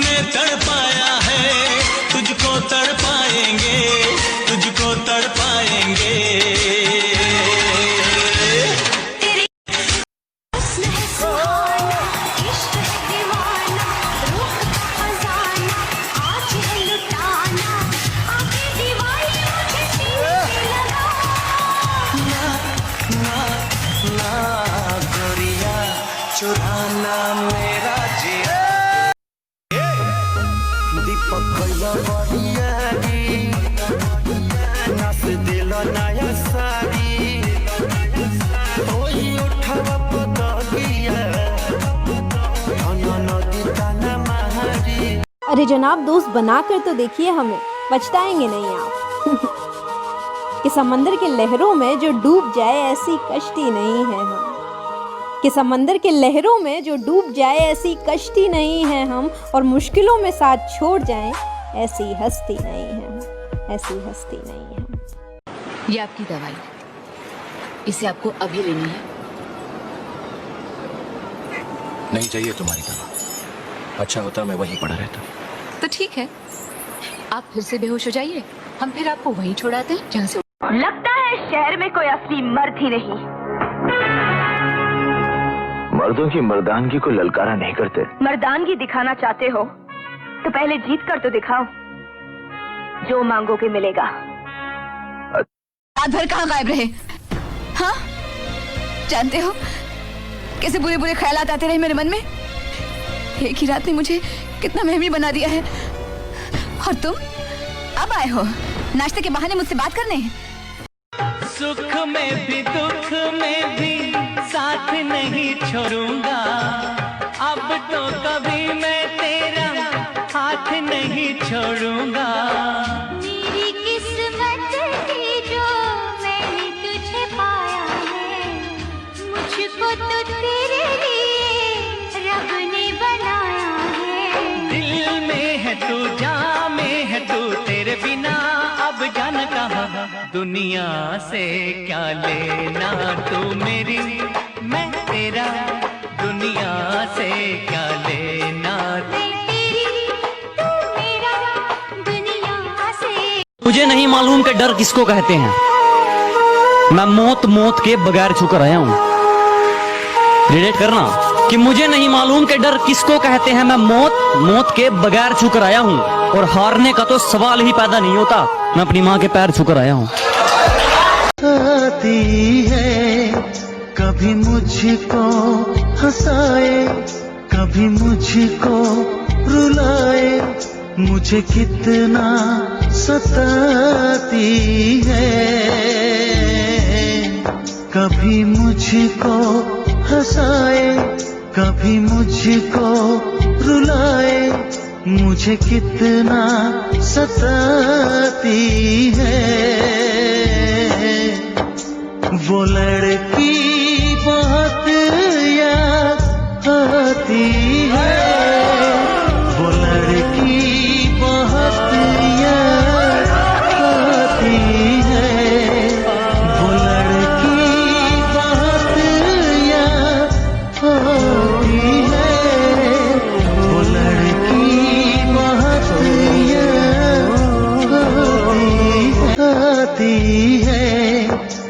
तूने तड़पाया है, तुझको तड़पाएंगे, तुझको तड़पाएंगे। चुराना मेरा जिया दीपक भैया बरियारी नाच दिल नया सारी ओही उठावा पतगिया नदी ताना महारी। अरे जनाब, दोस्त बनाकर तो देखिए हमें, पछताएंगे नहीं आप। कि समंदर के लहरों में जो डूब जाए ऐसी कश्ती नहीं है हम, कि समंदर के लहरों में जो डूब जाए ऐसी कश्ती नहीं है हम, और मुश्किलों में साथ छोड़ जाएं ऐसी हस्ती नहीं है हम, ऐसी हस्ती नहीं है हम। ये आपकी दवाई, इसे आपको अभी लेनी है। नहीं चाहिए तुम्हारी दवा, अच्छा होता मैं वहीं पड़ा रहता। तो ठीक है, आप फिर से बेहोश हो जाइए, हम फिर आपको वहीं छोड़ाते हैं जहाँ से। लगता है शहर में कोई असली मर्द ही नहीं। मर्दों की मर्दानगी को ललकारा नहीं करते। मर्दानगी दिखाना चाहते हो तो पहले जीत कर तो दिखाओ, जो मांगोगे मिलेगा। रात भर कहाँ गायब रहे? हाँ, जानते हो कैसे बुरे बुरे ख्यालात आते रहे मेरे मन में। एक ही रात ने मुझे कितना महमी बना दिया है। और तुम अब आए हो नाश्ते के बहाने मुझसे बात करने। सुख में भी दुख में भी साथ नहीं छोड़ूंगा, अब तो कभी मैं तेरा हाथ नहीं छोड़ूंगा। मेरी किस्मत थी जो मैंने तुझे पाया है, मुझको तो तेरे लिए रब ने बनाया है। दिल में है तू, जान में है तू, तेरे बिना अब जान कहाँ, दुनिया से क्या लेना, तू मेरी मैं तेरा, दुनिया से क्या लेना। मुझे नहीं मालूम कि डर किसको कहते हैं, मैं मौत मौत के बगैर छूकर आया हूँ। रिलेट करना कि मुझे नहीं मालूम कि डर किसको कहते हैं, मैं मौत मौत के बगैर छूकर आया हूँ, और हारने का तो सवाल ही पैदा नहीं होता, मैं अपनी माँ के पैर छूकर आया हूँ। आती है कभी मुझको हंसाए, कभी मुझको रुलाए, मुझे कितना सताती है। कभी मुझको हंसाए, कभी मुझको रुलाए, मुझे कितना सताती है। वो लड़की